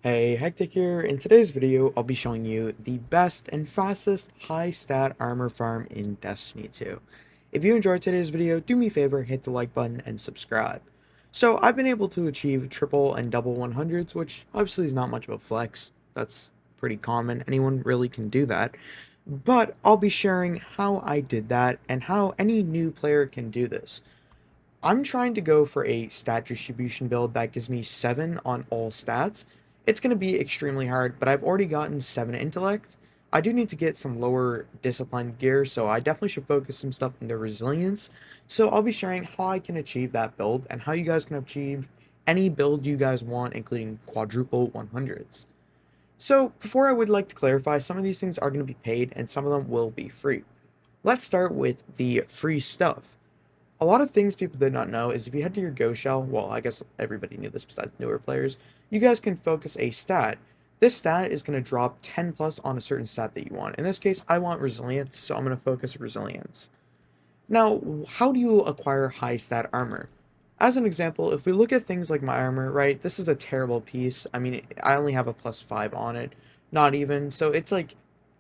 Hey, Hectic here. In today's video, I'll be showing you the best and fastest high stat armor farm in Destiny 2. If you enjoyed today's video, do me a favor, hit the like button and subscribe. So I've been able to achieve triple and double 100s, which obviously is not much of a flex. That's pretty common. Anyone really can do that. But I'll be sharing how I did that and how any new player can do this. I'm trying to go for a stat distribution build that gives me 7 on all stats. It's going to be extremely hard, but I've already gotten 7 intellect. I do need to get some lower discipline gear, so I definitely should focus some stuff into resilience. So I'll be sharing how I can achieve that build and how you guys can achieve any build you guys want, including quadruple 100s. So before I would like to clarify, some of these things are going to be paid and some of them will be free. Let's start with the free stuff. A lot of things people did not know is if you head to your Go shell, well, I guess everybody knew this besides newer players, you guys can focus a stat. This stat is going to drop 10 plus on a certain stat that you want. In this case, I want resilience, so I'm going to focus resilience. Now, how do you acquire high stat armor? As an example, if we look at things like my armor, right, this is a terrible piece. I mean, I only have a +5 on it, not even, so it's like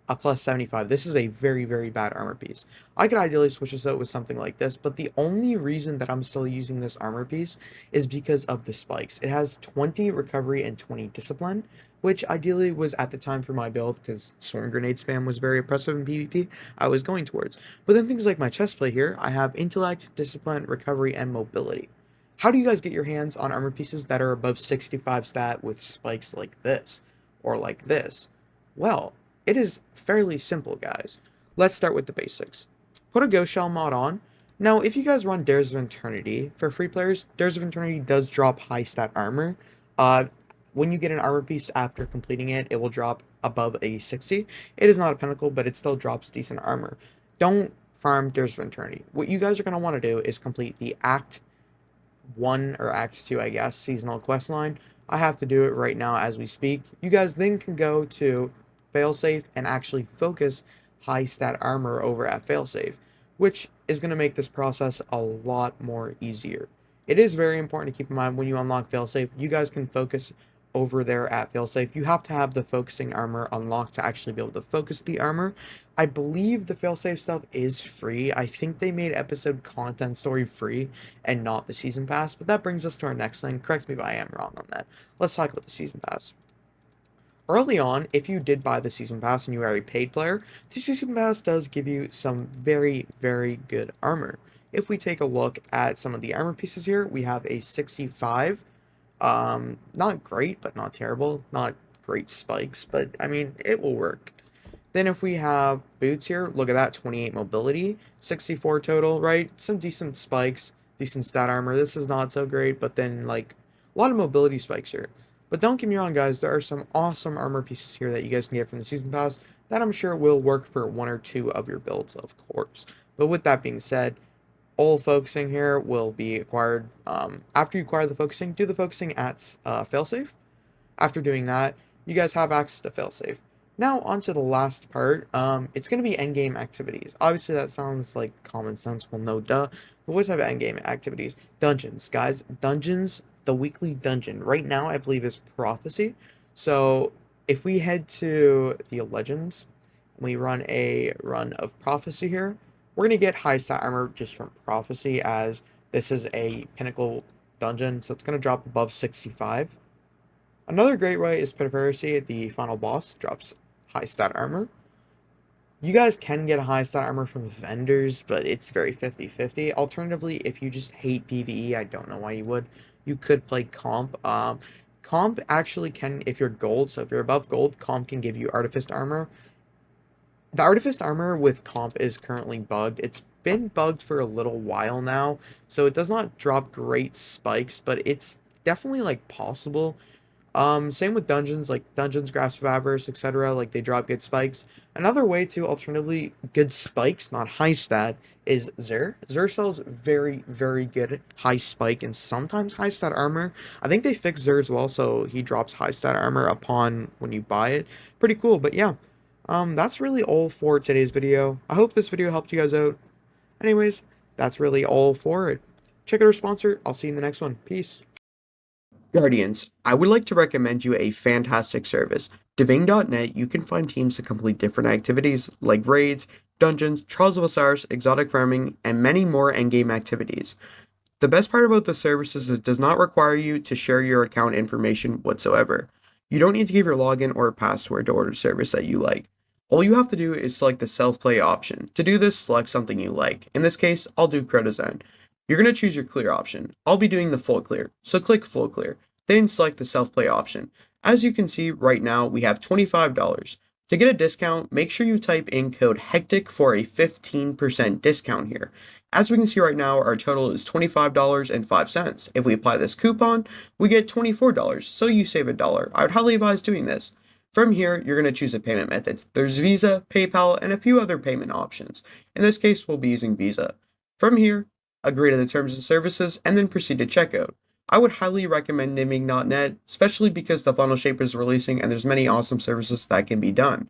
a +75. This is a very, very bad armor piece. I could ideally switch this out with something like this, but the only reason that I'm still using this armor piece is because of the spikes. It has 20 recovery and 20 discipline, which ideally was at the time for my build, because swarm grenade spam was very oppressive in PvP, I was going towards. But then things like my chest plate here, I have intellect, discipline, recovery, and mobility. How do you guys get your hands on armor pieces that are above 65 stat with spikes like this, or like this? Well, it is fairly simple, guys. Let's start with the basics. Put a Ghost Shell mod on. Now, if you guys run Dares of Eternity, for free players, Dares of Eternity does drop high stat armor. When you get an armor piece after completing it, it will drop above a 60. It is not a pinnacle, but it still drops decent armor. Don't farm Dares of Eternity. What you guys are going to want to do is complete the Act 1 or Act 2, I guess, seasonal quest line. I have to do it right now as we speak. You guys then can go to Failsafe and actually focus high stat armor over at Failsafe, which is going to make this process a lot more easier. It is very important to keep in mind when you unlock Failsafe, you guys can focus over there at Failsafe. You have to have the focusing armor unlocked to actually be able to focus the armor. I believe the Failsafe stuff is free. I think they made episode content story free and not the season pass, but that brings us to our next thing. Correct me if I am wrong on that. Let's talk about the season pass. Early on, if you did buy the season pass and you are a paid player, the season pass does give you some very, very good armor. If we take a look at some of the armor pieces here, we have a 65. Not great, but not terrible. Not great spikes, but I mean, it will work. Then if we have boots here, look at that, 28 mobility, 64 total, right? Some decent spikes, decent stat armor. This is not so great, but then like a lot of mobility spikes here. But don't get me wrong, guys, there are some awesome armor pieces here that you guys can get from the season pass that I'm sure will work for one or two of your builds, of course. But with that being said, all focusing here will be acquired. After you acquire the focusing, do the focusing at failsafe. After doing that, you guys have access to failsafe. Now on to the last part. It's going to be endgame activities. Obviously that sounds like common sense. Well, no duh. But what type of endgame activities? Dungeons, guys. Dungeons, the weekly dungeon. Right now I believe is Prophecy. So if we head to the Legends, we run a run of Prophecy here, we're going to get high stat armor just from Prophecy, as this is a pinnacle dungeon, so it's going to drop above 65. Another great way is Pit of Heresy. The final boss drops high stat armor. You guys can get a high stat armor from vendors, but it's very 50-50. Alternatively, if you just hate PvE, I don't know why you would, you could play Comp. Comp actually can, if you're gold, so if you're above gold, Comp can give you Artifice armor. The Artifice armor with Comp is currently bugged. It's been bugged for a little while now, so it does not drop great spikes, but it's definitely like possible. Same with dungeons, like dungeons, Grasp of Avarice, etc. Like they drop good spikes. Another way to alternatively good spikes, not high stat, is Xur. Xur sells very, very good high spike and sometimes high stat armor. I think they fixed Xur as well, so he drops high stat armor upon when you buy it. Pretty cool, but yeah. That's really all for today's video. I hope this video helped you guys out. Anyways, that's really all for it. Check out our sponsor. I'll see you in the next one. Peace. Guardians, I would like to recommend you a fantastic service. Deving.net, you can find teams to complete different activities like raids, dungeons, Trials of Osiris, exotic farming, and many more endgame activities. The best part about the service is it does not require you to share your account information whatsoever. You don't need to give your login or password to order service that you like. All you have to do is select the self-play option. To do this, select something you like. In this case, I'll do Crota Zone. You're going to choose your clear option. I'll be doing the full clear, so click full clear. Then select the self-play option. As you can see right now, we have $25. To get a discount, make sure you type in code HECTIC for a 15% discount here. As we can see right now, our total is $25.05. If we apply this coupon, we get $24, so you save $1. I would highly advise doing this. From here, you're going to choose a payment method. There's Visa, PayPal, and a few other payment options. In this case, we'll be using Visa. From here, agree to the terms and services, and then proceed to checkout. I would highly recommend Niming.net, especially because the funnel shape is releasing and there's many awesome services that can be done.